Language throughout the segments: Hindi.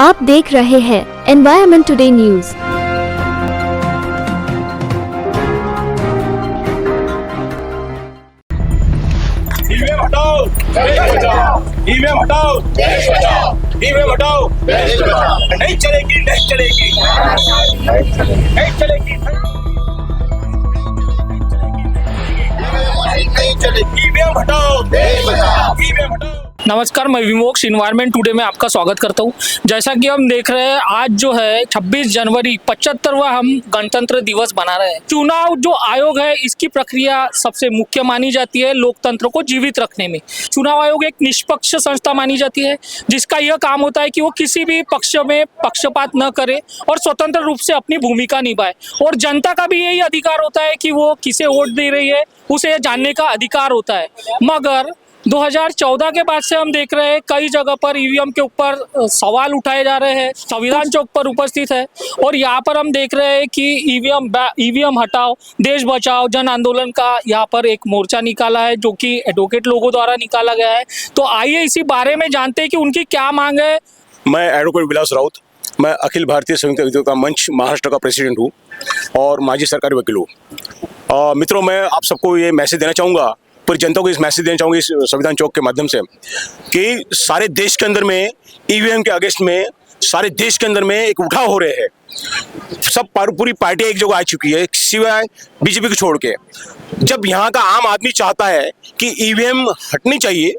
आप देख रहे हैं एनवायरमेंट टुडे न्यूज। ईवीएम हटाओ, देश बचाओ। ईवीएम हटाओ, देश बचाओ। ईवीएम हटाओ, देश बचाओ। नहीं चलेगी, नहीं चलेगी, नहीं चलेगी, नहीं चलेगी। ईवीएम हटाओ, देश बचाओ। ईवीएम हटाओ। नमस्कार, मैं विमोक्ष इन्वायरमेंट टुडे में आपका स्वागत करता हूं। जैसा कि हम देख रहे हैं, आज जो है 26 जनवरी 75वां हम गणतंत्र दिवस मना रहे हैं। चुनाव जो आयोग है, इसकी प्रक्रिया सबसे मुख्य मानी जाती है लोकतंत्र को जीवित रखने में। चुनाव आयोग एक निष्पक्ष संस्था मानी जाती है, जिसका यह काम होता है कि वो किसी भी पक्ष में पक्षपात न करे और स्वतंत्र रूप से अपनी भूमिका निभाए। और जनता का भी यही अधिकार होता है कि वो किसे वोट दे रही है, उसे जानने का अधिकार होता है। मगर 2014 के बाद से हम देख रहे हैं कई जगह पर ईवीएम के ऊपर सवाल उठाए जा रहे हैं। संविधान चौक पर उपस्थित है और यहाँ पर हम देख रहे हैं कि ईवीएम हटाओ, देश बचाओ जन आंदोलन का यहाँ पर एक मोर्चा निकाला है, जो कि एडवोकेट लोगों द्वारा निकाला गया है। तो आइए इसी बारे में जानते हैं कि उनकी क्या मांग है। मैं एडवोकेट विलास राउत, मैं अखिल भारतीय संयुक्त विद्यार्थी का मंच महाराष्ट्र का प्रेसिडेंट हूँ और माजी सरकारी वकील हूँ। मित्रों, मैं आप सबको ये मैसेज देना चाहूँगा, पूरी जनता को इस मैसेज देना चाहूँगी इस संविधान चौक के माध्यम से, कि सारे देश के अंदर में ईवीएम के अगेंस्ट में सारे देश के अंदर में एक उठाव हो रहे हैं। सब पूरी पार्टी एक जगह आ चुकी है, सिवाय बीजेपी को छोड़ के। जब यहाँ का आम आदमी चाहता है कि ईवीएम हटनी चाहिए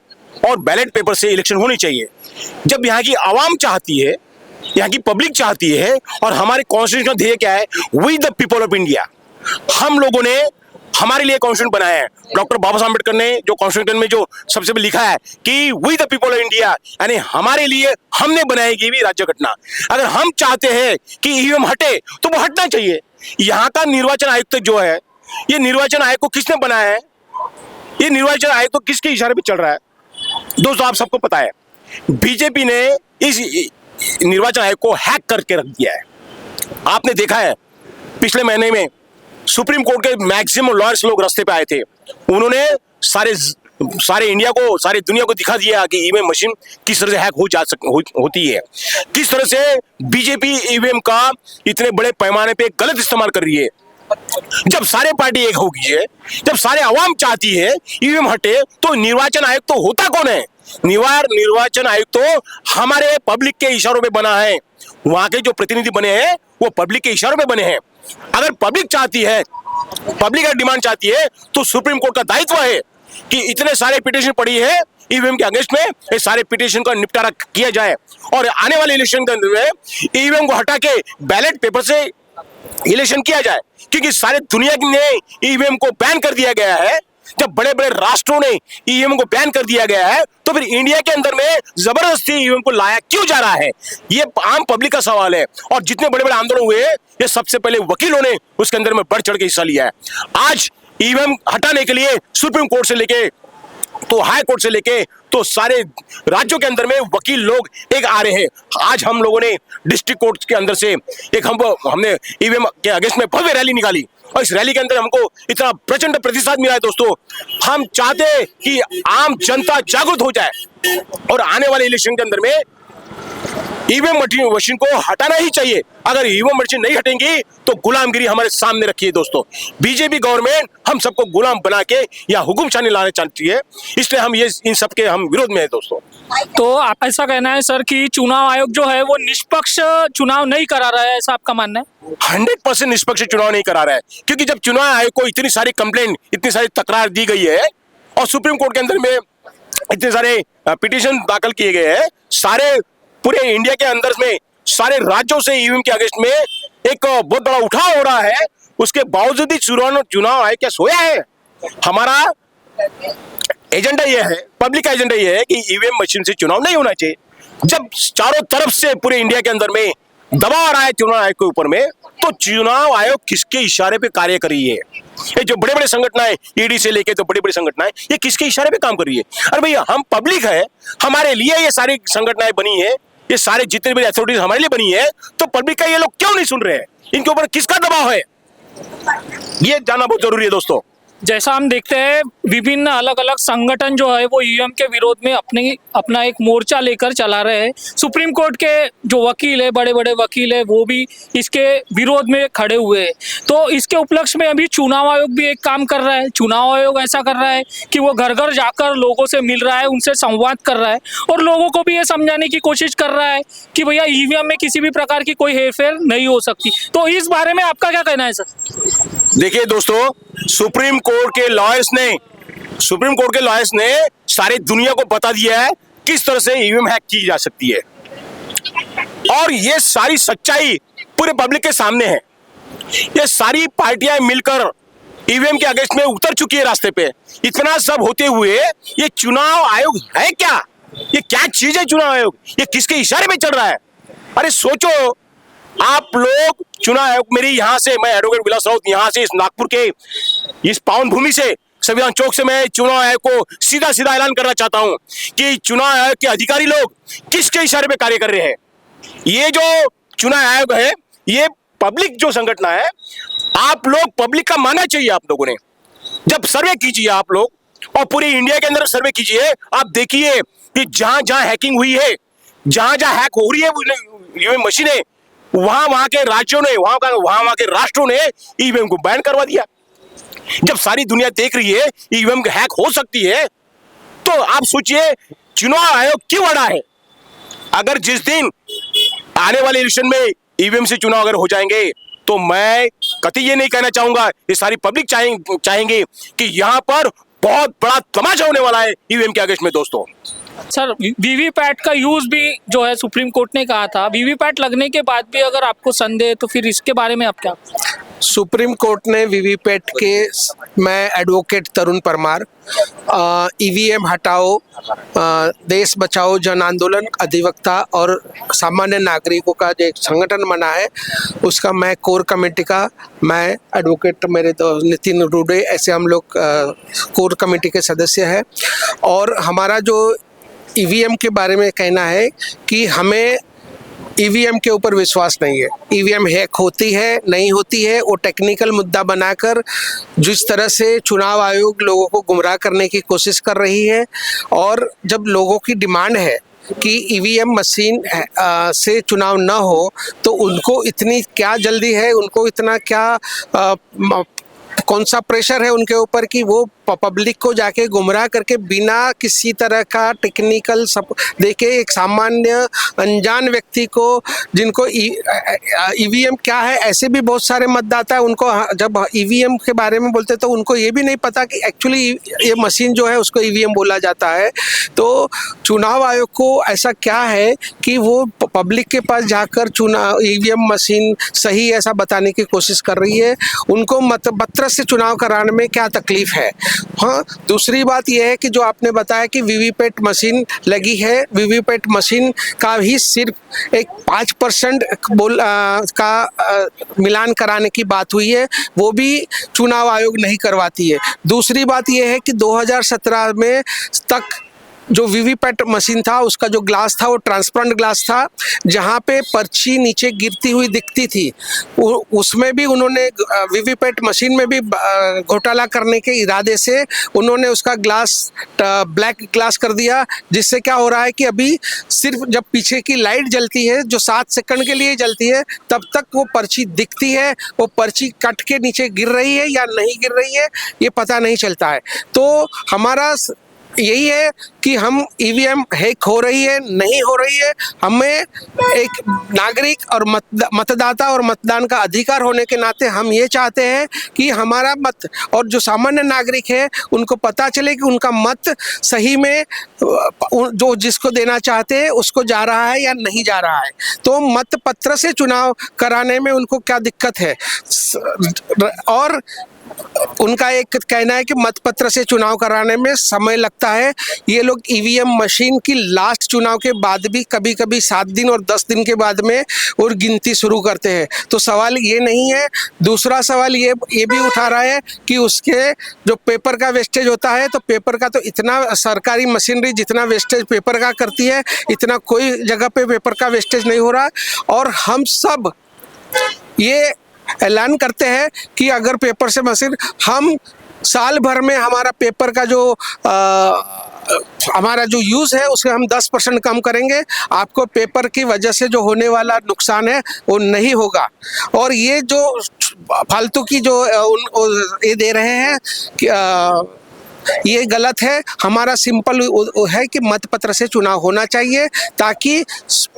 और बैलेट पेपर से इलेक्शन होनी चाहिए, जब यहाँ की आवाम चाहती है, यहाँ की पब्लिक चाहती है, और हमारे कॉन्स्टिट्यूशन का ध्येय क्या है, we the people of India. हम लोगों ने हमारे लिए कॉन्स्टिट्यूशन बनाया है। डॉक्टर बाबा साहब अम्बेडकर ने जो कॉन्स्टिट्यूशन में जो सबसे पहले लिखा है कि we the people of India, यानी हमारे लिए हमने बनाएगी भी राज्य घटना। अगर हम चाहते हैं कि ईवीएम हटे तो वो हटना चाहिए। यहाँ का निर्वाचन आयुक्त जो है, ये निर्वाचन आयोग को किसने बनाया है, ये निर्वाचन आयोग तो किसके इशारे पे चल रहा है? दोस्तों, आप सबको पता है, बीजेपी ने इस निर्वाचन आयोग को हैक करके रख दिया है। आपने देखा है पिछले महीने में सुप्रीम कोर्ट के मैक्सिमम लॉयर्स लोग रास्ते पे आए थे। उन्होंने सारे इंडिया को, सारी दुनिया को दिखा दिया कि ईवीएम मशीन किस तरह से हैक होती है, किस तरह से बीजेपी ईवीएम का इतने बड़े पैमाने पे गलत इस्तेमाल कर रही है। जब सारे पार्टी एक होगी है, जब सारे आवाम चाहती है ईवीएम हटे, तो निर्वाचन आयोग तो होता कौन है? निर्वाचन आयोग तो हमारे पब्लिक के इशारों पे बना है। वहां के जो प्रतिनिधि बने हैं वो पब्लिक के इशारों पे बने हैं। अगर पब्लिक चाहती है, पब्लिक का डिमांड चाहती है, तो सुप्रीम कोर्ट का दायित्व है कि इतने सारे पिटीशन पड़ी है ईवीएम के अगेंस्ट में, ये सारे पिटीशन का निपटारा किया जाए और आने वाले इलेक्शन के अंदर में ईवीएम को हटा के बैलेट पेपर से इलेक्शन किया जाए। क्योंकि सारे दुनिया ने ईवीएम को बैन कर दिया गया है। जब बड़े बड़े राष्ट्रों ने ईवीएम को बैन कर दिया गया है, तो फिर इंडिया के अंदर में जबरदस्ती ईवीएम को लाया क्यों जा रहा है? ये आम पब्लिक का सवाल है। और जितने बड़े बड़े आंदोलन हुए, ये सबसे पहले वकीलों ने उसके अंदर में बढ़ चढ़ के हिस्सा लिया है। आज ईवीएम हटाने के लिए सुप्रीम कोर्ट से लेके तो हाई कोर्ट से लेके तो सारे राज्यों के अंदर में वकील लोग एक आ रहे हैं। आज हम लोगों ने डिस्ट्रिक्ट कोर्ट के अंदर से एक हमने ईवीएम के अगेंस्ट में भव्य रैली निकाली और इस रैली के अंदर हमको इतना प्रचंड प्रतिसाद मिला है। दोस्तों, हम चाहते हैं कि आम जनता जागरूक हो जाए और आने वाले इलेक्शन के अंदर में ईवीएम मशीन को हटाना ही चाहिए। अगर ईवीएम मशीन नहीं हटेंगी तो गुलामगिरी हमारे सामने रखी है। दोस्तों, बीजेपी गवर्नमेंट हम सबको गुलाम बना के या हुकुमशानी लाना चाहती है, इसलिए हम ये इन सब के हम विरोध में है। दोस्तों, तो आप ऐसा कहना है सर कि चुनाव आयोग जो है वो निष्पक्ष चुनाव नहीं करा रहा है, ऐसा आपका मानना है? 100% निष्पक्ष चुनाव नहीं करा रहा है, क्योंकि जब चुनाव आयोग को इतनी सारी कंप्लेंट, इतनी सारी तकरार दी गई है और सुप्रीम कोर्ट के अंदर में इतने सारे पिटीशन दाखिल किए गए हैं, सारे पूरे इंडिया के अंदर में सारे राज्यों से ईवीएम के अगेंस्ट में एक बहुत बड़ा उठाव हो रहा है, उसके बावजूद ही चुनाव आयोग क्या सोया है? हमारा एजेंडा यह है, पब्लिक का एजेंडा यह है कि ईवीएम मशीन से चुनाव नहीं होना चाहिए। जब चारों तरफ से पूरे इंडिया के अंदर में दबाव आ रहा है चुनाव आयोग के ऊपर में, तो चुनाव आयोग किसके इशारे पे कार्य कर रही है? ये जो बड़े बड़े संगठनाएं, ईडी से लेके तो बड़ी बड़ी संगठनाएं, ये किसके इशारे पे काम कर रही है? अरे भैया, हम पब्लिक है, हमारे लिए ये सारी संगठनाएं बनी है, ये सारे जितने भी अथॉरिटीज हमारे लिए बनी है, तो पब्लिक का ये लोग क्यों नहीं सुन रहे हैं? इनके ऊपर किसका दबाव है, ये जानना बहुत जरूरी है। दोस्तों, जैसा हम देखते हैं विभिन्न अलग अलग संगठन जो है वो ईवीएम के विरोध में अपना एक मोर्चा लेकर चला रहे हैं। सुप्रीम कोर्ट के जो वकील है, बड़े बड़े वकील है, वो भी इसके विरोध में खड़े हुए हैं। तो इसके उपलक्ष्य में अभी चुनाव आयोग भी एक काम कर रहा है। चुनाव आयोग ऐसा कर रहा है कि वो घर घर जाकर लोगों से मिल रहा है, उनसे संवाद कर रहा है और लोगों को भी ये समझाने की कोशिश कर रहा है कि भैया ईवीएम में किसी भी प्रकार की कोई हेरफेर नहीं हो सकती। तो इस बारे में आपका क्या कहना है सर? देखिए दोस्तों, सुप्रीम कोर्ट के लॉयर्स ने सारी दुनिया को बता दिया है किस तरह से ईवीएम हैक की जा सकती है और ये सारी सच्चाई पूरे पब्लिक के सामने है। ये सारी पार्टियां मिलकर ईवीएम के अगेंस्ट में उतर चुकी है रास्ते पे। इतना सब होते हुए ये चुनाव आयोग है क्या? ये क्या चीज है चुनाव आयोग? ये किसके इशारे में चल रहा है? अरे सोचो, आप लोग चुनाव आयोग, मेरी यहाँ से, मैं एडवोकेट विलास राउत, यहाँ से इस नागपुर के इस पावन भूमि से, संविधान चौक से मैं चुनाव आयोग को सीधा सीधा ऐलान करना चाहता हूँ कि चुनाव आयोग के अधिकारी लोग किसके इशारे पे कार्य कर रहे हैं। ये जो चुनाव आयोग है, ये पब्लिक जो संगठन है, आप लोग पब्लिक का मानना चाहिए। आप लोगों ने जब सर्वे कीजिए आप लोग, और पूरी इंडिया के अंदर सर्वे कीजिए, आप देखिए कि जहां जहां हैकिंग हुई है, जहां जहां हैक हो रही है ये मशीनें, वहां के राज्यों ने, वहां के राष्ट्रों ने ईवीएम को बैन करवा दिया। जब सारी दुनिया देख रही है ईवीएम हैक हो सकती है, तो आप सोचिए चुनाव आयोग क्यों अड़ा है। अगर जिस दिन आने वाले इलेक्शन में ईवीएम से चुनाव अगर हो जाएंगे, तो मैं कतई ये नहीं कहना चाहूंगा, ये सारी पब्लिक चाहेंगे कि यहाँ पर बहुत बड़ा तमाशा होने वाला है ईवीएम के अगेंस्ट में। दोस्तों सर, वीवीपैट का यूज भी जो है सुप्रीम कोर्ट ने कहा था, वीवीपैट लगने के बाद भी अगर आपको संदेह है तो फिर इसके बारे में आप क्या? सुप्रीम कोर्ट ने वीवीपैट के, मैं एडवोकेट तरुण परमार, ईवीएम हटाओ, देश बचाओ जन आंदोलन अधिवक्ता और सामान्य नागरिकों का जो एक संगठन बना है, उसका मैं कोर कमेटी का, मैं एडवोकेट, मेरे तो नितिन रूडे, ऐसे हम लोग कोर कमेटी के सदस्य हैं। और हमारा जो ईवीएम के बारे में कहना है कि हमें ईवीएम के ऊपर विश्वास नहीं है। ईवीएम हैक होती है नहीं होती है, वो टेक्निकल मुद्दा बनाकर जिस तरह से चुनाव आयोग लोगों को गुमराह करने की कोशिश कर रही है, और जब लोगों की डिमांड है कि ईवीएम मशीन से चुनाव न हो, तो उनको इतनी क्या जल्दी है, उनको इतना क्या कौन सा प्रेशर है उनके ऊपर कि वो पब्लिक को जाके गुमराह करके बिना किसी तरह का टेक्निकल सब देखे एक सामान्य अनजान व्यक्ति को, जिनको ईवीएम क्या है, ऐसे भी बहुत सारे मतदाता है, उनको जब ईवीएम के बारे में बोलते तो उनको ये भी नहीं पता कि एक्चुअली ये मशीन जो है उसको ईवीएम बोला जाता है। तो चुनाव आयोग को ऐसा क्या है कि वो पब्लिक के पास जाकर चुनाव ईवीएम मशीन सही ऐसा बताने की कोशिश कर रही है। उनको मतपत्र से चुनाव कराने में क्या तकलीफ है। हाँ, दूसरी बात यह है कि जो आपने बताया कि वीवीपैट मशीन लगी है, वीवीपैट मशीन का भी सिर्फ एक 5% का मिलान कराने की बात हुई है, वो भी चुनाव आयोग नहीं करवाती है। दूसरी बात यह है कि 2017 में तक जो वीवीपैट मशीन था उसका जो ग्लास था वो ट्रांसपेरेंट ग्लास था, जहाँ पे पर्ची नीचे गिरती हुई दिखती थी। उसमें भी उन्होंने वीवीपैट मशीन में भी घोटाला करने के इरादे से उन्होंने उसका ग्लास ब्लैक ग्लास कर दिया, जिससे क्या हो रहा है कि अभी सिर्फ जब पीछे की लाइट जलती है जो 7 सेकंड के लिए जलती है, तब तक वो पर्ची दिखती है। वो पर्ची कट के नीचे गिर रही है या नहीं गिर रही है ये पता नहीं चलता है। तो हमारा यही है कि हम ईवीएम हैक हो रही है नहीं हो रही है, हमें एक नागरिक और मतदाता और मतदान का अधिकार होने के नाते हम ये चाहते हैं कि हमारा मत और जो सामान्य नागरिक है उनको पता चले कि उनका मत सही में जो जिसको देना चाहते हैं उसको जा रहा है या नहीं जा रहा है। तो मत पत्र से चुनाव कराने में उनको क्या दिक्कत है। और उनका एक कहना है कि मतपत्र से चुनाव कराने में समय लगता है। ये लोग ईवीएम मशीन की लास्ट चुनाव के बाद भी कभी कभी 7 दिन और 10 दिन के बाद में और गिनती शुरू करते हैं। तो सवाल ये नहीं है। दूसरा सवाल ये भी उठा रहा है कि उसके जो पेपर का वेस्टेज होता है, तो पेपर का तो इतना सरकारी मशीनरी जितना वेस्टेज पेपर का करती है, इतना कोई जगह पे पेपर का वेस्टेज नहीं हो रहा। और हम सब ये ऐलान करते हैं कि अगर पेपर से मशीन हम साल भर में हमारा पेपर का जो हमारा जो यूज़ है उसे हम 10% कम करेंगे। आपको पेपर की वजह से जो होने वाला नुकसान है वो नहीं होगा। और ये जो फालतू की जो ये दे रहे हैं कि ये गलत है। हमारा सिंपल है कि मतपत्र से चुनाव होना चाहिए ताकि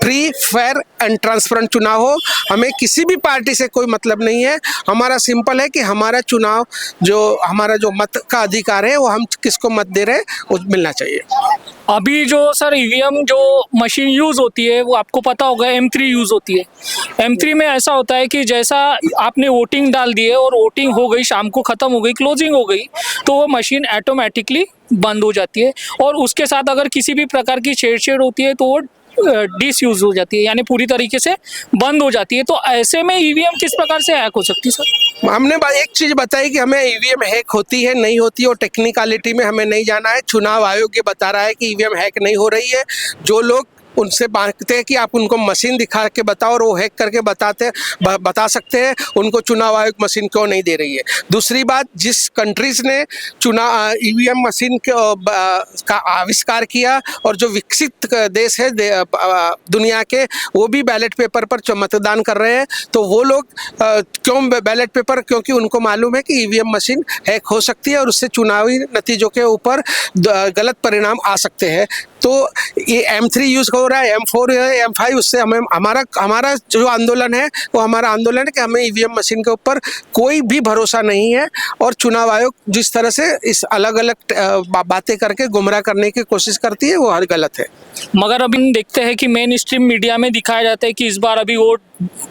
फ्री फेयर एंड ट्रांसपेरेंट चुनाव हो। हमें किसी भी पार्टी से कोई मतलब नहीं है। हमारा सिंपल है कि हमारा चुनाव जो हमारा जो मत का अधिकार है वो हम किसको मत दे रहे हैं वो मिलना चाहिए। अभी जो सर ईवीएम जो मशीन यूज़ होती है वो आपको पता होगा M3 यूज़ होती है। M3 में ऐसा होता है कि जैसा आपने वोटिंग डाल दी है और वोटिंग हो गई, शाम को ख़त्म हो गई, क्लोजिंग हो गई, तो वो मशीन ऑटोमेटिकली बंद हो जाती है। और उसके साथ अगर किसी भी प्रकार की छेड़छाड़ होती है तो वो डिसयूज हो जाती है, यानी पूरी तरीके से बंद हो जाती है। तो ऐसे में ईवीएम किस प्रकार से हैक हो सकती है सर? हमने एक चीज़ बताई कि हमें ईवीएम हैक होती है नहीं होती है और टेक्निकलिटी में हमें नहीं जाना है। चुनाव आयोग ये बता रहा है कि ईवीएम हैक नहीं हो रही है। जो लोग उनसे मांगते हैं कि आप उनको मशीन दिखा के बताओ और वो हैक करके बता सकते हैं, उनको चुनाव आयोग मशीन क्यों नहीं दे रही है। दूसरी बात, जिस कंट्रीज ने चुनाव ईवीएम मशीन का आविष्कार किया और जो विकसित देश है दुनिया के, वो भी बैलेट पेपर पर मतदान कर रहे हैं। तो वो लोग क्यों बैलेट पेपर, क्योंकि उनको मालूम है कि ईवीएम मशीन हैक हो सकती है और उससे चुनावी नतीजों के ऊपर गलत परिणाम आ सकते हैं। तो ये M3 यूज़ हो रहा है, M4 है, M5, उससे हमें हमारा जो आंदोलन है वो हमारा आंदोलन है कि हमें ईवीएम मशीन के ऊपर कोई भी भरोसा नहीं है। और चुनाव आयोग जिस तरह से इस अलग अलग बातें करके गुमराह करने की कोशिश करती है वो हर गलत है। मगर अभी हम देखते हैं कि मेन स्ट्रीम मीडिया में दिखाया जाता है कि इस बार अभी वोट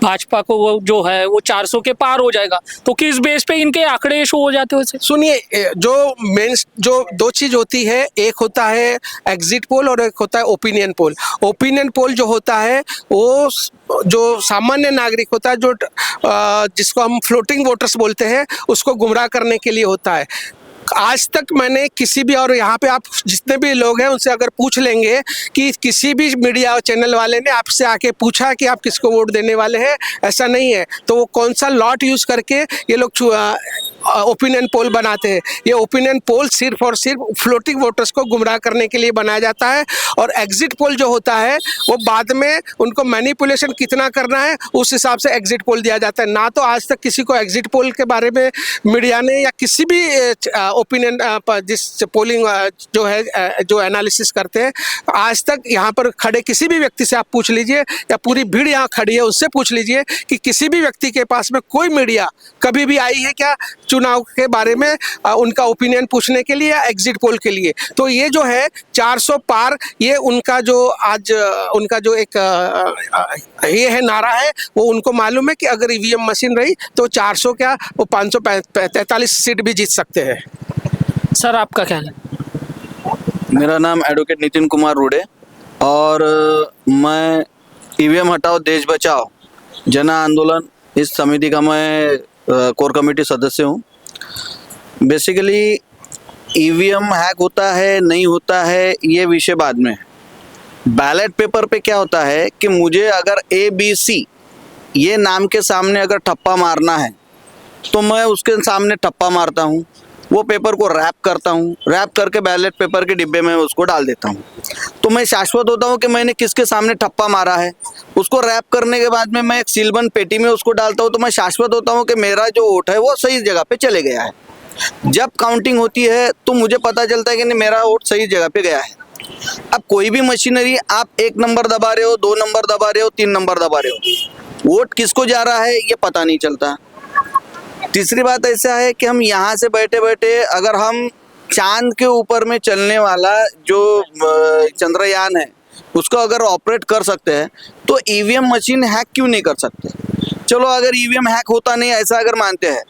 भाजपा को वो जो है वो 400 के पार हो जाएगा। तो किस बेस पे इनके आंकड़े शो हो जाते हैं? सुनिए, जो दो चीज़ होती है, एक होता है एग्जिट पोल और एक होता है ओपिनियन पोल। ओपिनियन पोल जो होता है वो जो सामान्य नागरिक होता है, जो जिसको हम फ्लोटिंग वोटर्स बोलते हैं, उसको गुमराह करने के लिए होता है। आज तक मैंने किसी भी, और यहाँ पे आप जितने भी लोग हैं उनसे अगर पूछ लेंगे कि किसी भी मीडिया चैनल वाले ने आपसे आके पूछा कि आप किसको वोट देने वाले हैं, ऐसा नहीं है। तो वो कौन सा लॉट यूज़ करके ये लोग ओपिनियन पोल बनाते हैं। ये ओपिनियन पोल सिर्फ और सिर्फ फ्लोटिंग वोटर्स को गुमराह करने के लिए बनाया जाता है। और एग्जिट पोल जो होता है वो बाद में उनको मैनिपुलेशन कितना करना है उस हिसाब से एग्जिट पोल दिया जाता है। ना तो आज तक किसी को एग्जिट पोल के बारे में मीडिया ने या किसी भी ओपिनियन जिस पोलिंग जो है जो एनालिसिस करते हैं, आज तक यहाँ पर खड़े किसी भी व्यक्ति से आप पूछ लीजिए या पूरी भीड़ यहाँ खड़ी है उससे पूछ लीजिए कि किसी भी व्यक्ति के पास में कोई मीडिया कभी भी आई है क्या चुनाव के बारे में उनका ओपिनियन पूछने के लिए या एग्जिट पोल के लिए। तो ये जो है 400 पार, ये उनका जो आज उनका जो एक ये है नारा है, वो उनको मालूम है कि अगर ईवीएम मशीन रही तो 400 क्या वो 543 सीट भी जीत सकते हैं। सर आपका क्या है? मेरा नाम एडवोकेट नितिन कुमार रूडे और मैं ईवीएम हटाओ देश बचाओ जन आंदोलन इस समिति का मैं कोर कमेटी सदस्य हूँ। बेसिकली ईवीएम हैक होता है नहीं होता है ये विषय बाद में। बैलेट पेपर पे क्या होता है कि मुझे अगर ABC ये नाम के सामने अगर ठप्पा मारना है तो मैं उसके सामने ठप्पा मारता हूँ, वो पेपर को रैप करता हूँ, रैप करके बैलेट पेपर के डिब्बे में उसको डाल देता हूँ। तो मैं शाश्वत होता हूँ कि मैंने किसके सामने ठप्पा मारा है। उसको रैप करने के बाद में मैं एक सीलबंद पेटी में उसको डालता हूँ, तो मैं शाश्वत होता हूँ कि मेरा जो वोट है वो सही जगह पे चले गया है। जब काउंटिंग होती है तो मुझे पता चलता है कि नहीं मेरा वोट सही जगह पे गया है। अब कोई भी मशीनरी आप 1 नंबर दबा रहे हो, 2 नंबर दबा रहे हो, 3 नंबर दबा रहे हो, वोट किसको जा रहा है ये पता नहीं चलता। तीसरी बात ऐसा है कि हम यहाँ से बैठे बैठे अगर हम चांद के ऊपर में चलने वाला जो चंद्रयान है उसको अगर ऑपरेट कर सकते हैं तो ईवीएम मशीन हैक क्यों नहीं कर सकते। चलो अगर ईवीएम हैक होता नहीं ऐसा अगर मानते हैं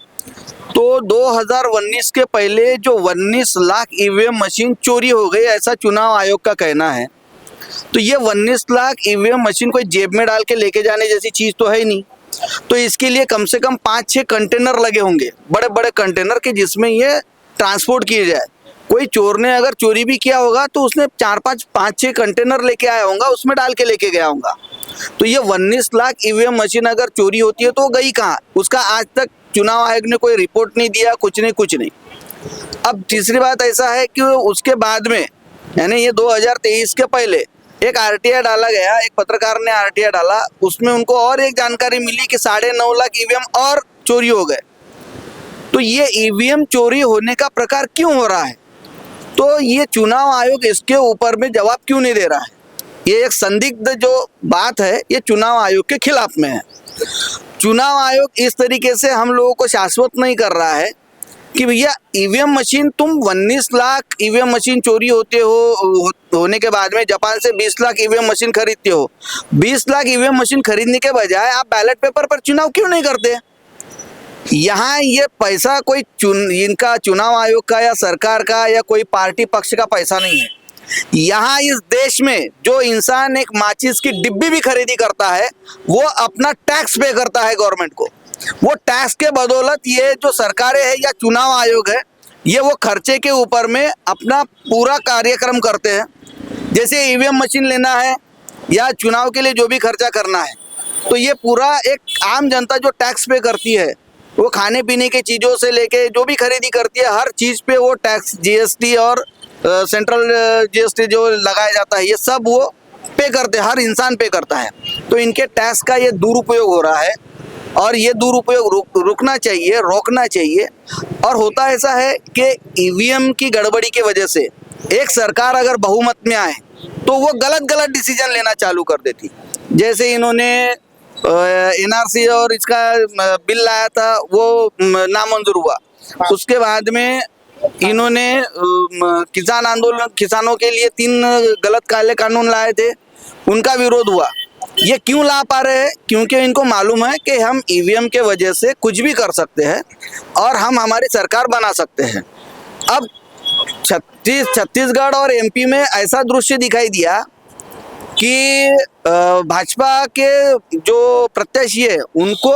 तो 2019 के पहले जो 19 लाख ईवीएम मशीन चोरी हो गई ऐसा चुनाव आयोग का कहना है। तो ये 19 लाख ईवीएम मशीन कोई जेब में डाल के लेके जाने जैसी चीज़ तो है ही नहीं। तो इसके लिए कम से कम 5-6 कंटेनर लगे होंगे, बड़े बड़े कंटेनर के जिसमें ये ट्रांसपोर्ट किए जाए। कोई चोर ने अगर चोरी भी किया होगा तो उसने 5-6 कंटेनर लेके आया होगा, उसमें डाल के लेके गया होगा। तो ये 19 लाख ईवीएम मशीन अगर चोरी होती है तो गई कहाँ, उसका आज तक चुनाव आयोग ने कोई रिपोर्ट नहीं दिया, कुछ नहीं। अब तीसरी बात ऐसा है कि उसके बाद में यानी ये 2023 के पहले एक आरटीआई डाला गया, एक पत्रकार ने आरटीआई डाला, उसमें उनको और एक जानकारी मिली कि 9.5 लाख ईवीएम और चोरी हो गए। तो ये ईवीएम चोरी होने का प्रकार क्यों हो रहा है? तो ये चुनाव आयोग इसके ऊपर में जवाब क्यों नहीं दे रहा है? ये एक संदिग्ध जो बात है, ये चुनाव आयोग के खिलाफ में है। चुनाव आयोग इस तरीके से हम लोगों को शाश्वत नहीं कर रहा है कि भैया ईवीएम मशीन, तुम 19 लाख ईवीएम मशीन चोरी होने के बाद में जापान से 20 लाख ईवीएम मशीन खरीदते हो। 20 लाख ईवीएम मशीन खरीदने के बजाय आप बैलेट पेपर पर चुनाव क्यों नहीं करते? यहाँ ये पैसा कोई इनका चुनाव आयोग का या सरकार का या कोई पार्टी पक्ष का पैसा नहीं है। यहाँ इस देश में जो इंसान एक माचिस की डिब्बी भी खरीदी करता है, वो अपना टैक्स पे करता है गवर्नमेंट को। वो टैक्स के बदौलत ये जो सरकारें हैं या चुनाव आयोग है, ये वो खर्चे के ऊपर में अपना पूरा कार्यक्रम करते हैं। जैसे ईवीएम मशीन लेना है या चुनाव के लिए जो भी खर्चा करना है, तो ये पूरा एक आम जनता जो टैक्स पे करती है, वो खाने पीने की चीज़ों से लेके जो भी खरीदी करती है, हर चीज़ पे वो टैक्स, जीएसटी और सेंट्रल जीएसटी जो लगाया जाता है, ये सब वो पे करते हैं, हर इंसान पे करता है। तो इनके टैक्स का ये दुरुपयोग हो रहा है और ये दुरुपयोग रुकना चाहिए, रोकना चाहिए। और होता ऐसा है कि ईवीएम की गड़बड़ी की वजह से एक सरकार अगर बहुमत में आए तो वो गलत डिसीजन लेना चालू कर देती। जैसे इन्होंने एनआरसी और इसका बिल लाया था, वो नामंजूर हुआ। उसके बाद में इन्होंने किसान आंदोलन, किसानों के लिए 3 गलत काले कानून लाए थे, उनका विरोध हुआ। ये क्यों ला पा रहे हैं? क्योंकि इनको मालूम है कि हम ईवीएम के वजह से कुछ भी कर सकते हैं और हम हमारी सरकार बना सकते हैं। अब छत्तीसगढ़ और एमपी में ऐसा दृश्य दिखाई दिया कि भाजपा के जो प्रत्याशी है, उनको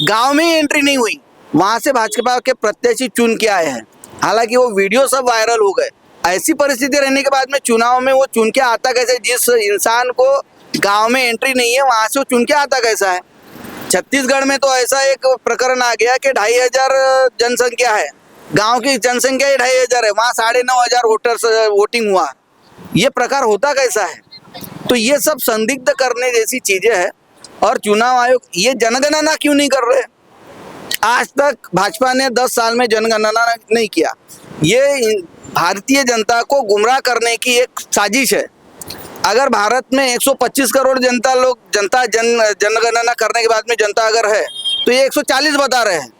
गांव में एंट्री नहीं हुई, वहां से भाजपा के प्रत्याशी चुन के आए हैं। हालांकि वो वीडियो सब वायरल हो गए। ऐसी परिस्थिति रहने के बाद में चुनाव में वो चुन के आता कैसे? जिस इंसान को गांव में एंट्री नहीं है, वहां से वो चुन के आता कैसा है? छत्तीसगढ़ में तो ऐसा एक प्रकरण आ गया कि 2500 जनसंख्या है, गांव की जनसंख्या ही 2500 है, वहाँ 9500 वोटिंग हुआ। ये प्रकार होता कैसा है? तो ये सब संदिग्ध करने जैसी चीजें हैं। और चुनाव आयोग ये जनगणना क्यों नहीं कर रहे? आज तक भाजपा ने 10 साल में जनगणना नहीं किया। ये भारतीय जनता को गुमराह करने की एक साजिश है। अगर भारत में 125 करोड़ जनगणना करने के बाद में जनता अगर है, तो ये 140 बता रहे हैं।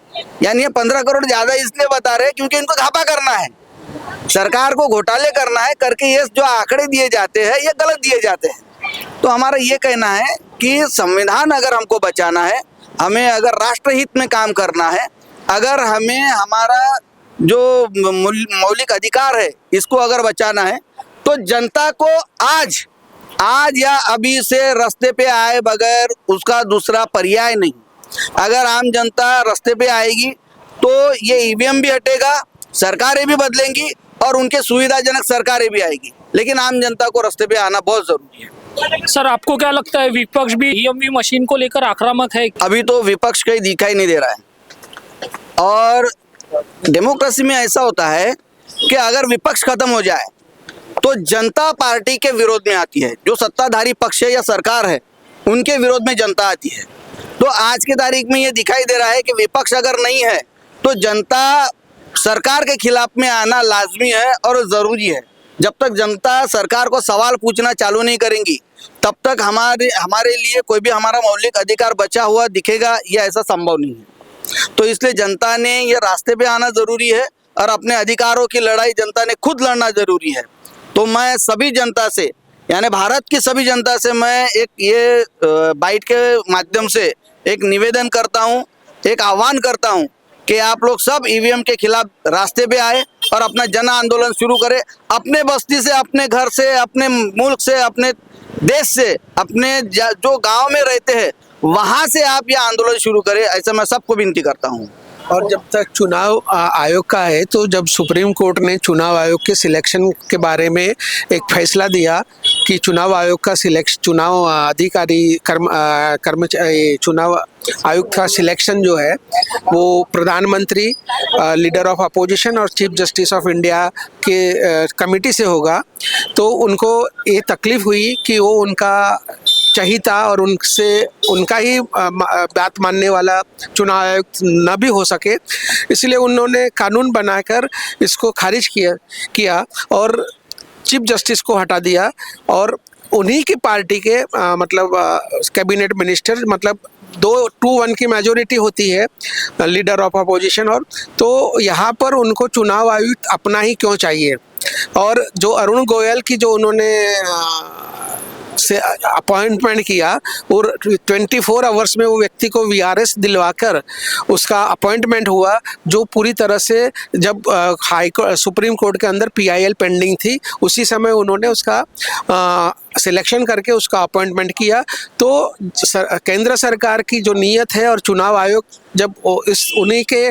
यानी ये 15 करोड़ ज्यादा इसलिए बता रहे हैं क्योंकि इनको घापा करना है, सरकार को घोटाले करना है करके। ये जो आंकड़े दिए जाते हैं, ये गलत दिए जाते हैं। तो हमारा ये कहना है कि संविधान अगर हमको बचाना है, हमें अगर राष्ट्रहित में काम करना है, अगर हमें हमारा जो मौलिक अधिकार है इसको अगर बचाना है, तो जनता को आज या अभी से रास्ते पे आए बगैर उसका दूसरा पर्याय नहीं। अगर आम जनता रास्ते पे आएगी तो ये ईवीएम भी हटेगा, सरकारें भी बदलेंगी और उनके सुविधाजनक सरकारें भी आएगी। लेकिन आम जनता को रास्ते पे आना बहुत जरूरी है। सर, आपको क्या लगता है विपक्ष भी ईवीएम मशीन को लेकर आक्रामक है? अभी तो विपक्ष कहीं दिखाई नहीं दे रहा है। और डेमोक्रेसी में ऐसा होता है कि अगर विपक्ष खत्म हो जाए तो जनता पार्टी के विरोध में आती है। जो सत्ताधारी पक्ष है या सरकार है, उनके विरोध में जनता आती है। तो आज की तारीख में ये दिखाई दे रहा है कि विपक्ष अगर नहीं है तो जनता सरकार के खिलाफ में आना लाजमी है और ज़रूरी है। जब तक जनता सरकार को सवाल पूछना चालू नहीं करेंगी, तब तक हमारे लिए कोई भी हमारा मौलिक अधिकार बचा हुआ दिखेगा, ये ऐसा संभव नहीं है। तो इसलिए जनता ने ये रास्ते पे आना ज़रूरी है और अपने अधिकारों की लड़ाई जनता ने खुद लड़ना ज़रूरी है। तो मैं सभी जनता से, यानी भारत की सभी जनता से मैं एक ये बाइट के माध्यम से एक निवेदन करता हूँ, एक आह्वान करता हूँ कि आप लोग सब ईवीएम के खिलाफ रास्ते पे आए और अपना जन आंदोलन शुरू करें। अपने बस्ती से, अपने घर से, अपने मुल्क से, अपने देश से, अपने जो गांव में रहते हैं वहां से आप ये आंदोलन शुरू करें, ऐसा मैं सबको विनती करता हूँ। और जब तक चुनाव आयोग का है, तो जब सुप्रीम कोर्ट ने चुनाव आयोग के सिलेक्शन के बारे में एक फैसला दिया, कि चुनाव आयोग का चुनाव अधिकारी कर्मचारी चुनाव आयुक्त का सिलेक्शन जो है वो प्रधानमंत्री, लीडर ऑफ अपोजिशन और चीफ जस्टिस ऑफ इंडिया के कमेटी से होगा। तो उनको ये तकलीफ हुई कि वो उनका चहिता और उनसे उनका ही बात मानने वाला चुनाव आयुक्त न भी हो सके, इसलिए उन्होंने कानून बनाकर इसको खारिज किया और चीफ जस्टिस को हटा दिया। और उन्हीं की पार्टी के मतलब कैबिनेट मिनिस्टर, मतलब 2-1 की मेजोरिटी होती है लीडर ऑफ अपोजिशन, और तो यहाँ पर उनको चुनाव आयुक्त अपना ही क्यों चाहिए। और जो अरुण गोयल की जो उन्होंने से अपॉइंटमेंट किया और 24 आवर्स में वो व्यक्ति को वीआरएस दिलवाकर उसका अपॉइंटमेंट हुआ, जो पूरी तरह से जब सुप्रीम कोर्ट के अंदर पीआईएल पेंडिंग थी उसी समय उन्होंने उसका सिलेक्शन करके उसका अपॉइंटमेंट किया। तो केंद्र सरकार की जो नीयत है और चुनाव आयोग जब उन्हीं के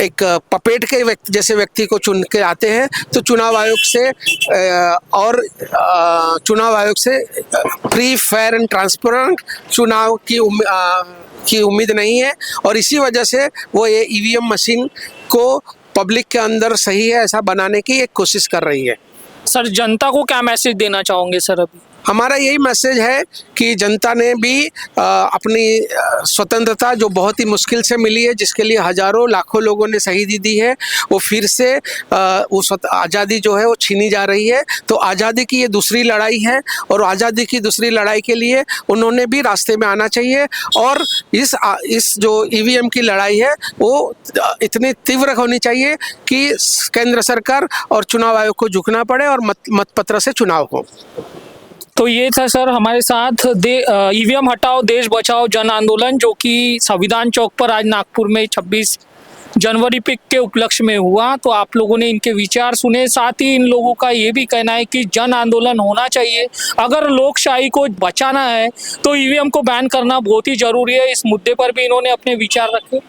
एक पपेट के जैसे व्यक्ति को चुन के आते हैं तो चुनाव आयोग से फ्री, फेयर एंड ट्रांसपेरेंट चुनाव की उम्मीद नहीं है। और इसी वजह से वो ये ईवीएम मशीन को पब्लिक के अंदर सही है ऐसा बनाने की एक कोशिश कर रही है। सर, जनता को क्या मैसेज देना चाहोगे सर? अभी हमारा यही मैसेज है कि जनता ने भी अपनी स्वतंत्रता जो बहुत ही मुश्किल से मिली है, जिसके लिए हजारों लाखों लोगों ने शहीदी दी है, वो फिर से वो आज़ादी जो है वो छीनी जा रही है। तो आज़ादी की ये दूसरी लड़ाई है और आज़ादी की दूसरी लड़ाई के लिए उन्होंने भी रास्ते में आना चाहिए। और इस जो ईवीएम की लड़ाई है वो इतनी तीव्र होनी चाहिए कि केंद्र सरकार और चुनाव आयोग को झुकना पड़े और मतपत्र से चुनाव हो। तो ये था सर हमारे साथ ईवीएम हटाओ देश बचाओ जन आंदोलन, जो कि संविधान चौक पर आज नागपुर में 26 जनवरी के उपलक्ष्य में हुआ। तो आप लोगों ने इनके विचार सुने, साथ ही इन लोगों का ये भी कहना है कि जन आंदोलन होना चाहिए। अगर लोकशाही को बचाना है तो ईवीएम को बैन करना बहुत ही जरूरी है। इस मुद्दे पर भी इन्होंने अपने विचार रखे।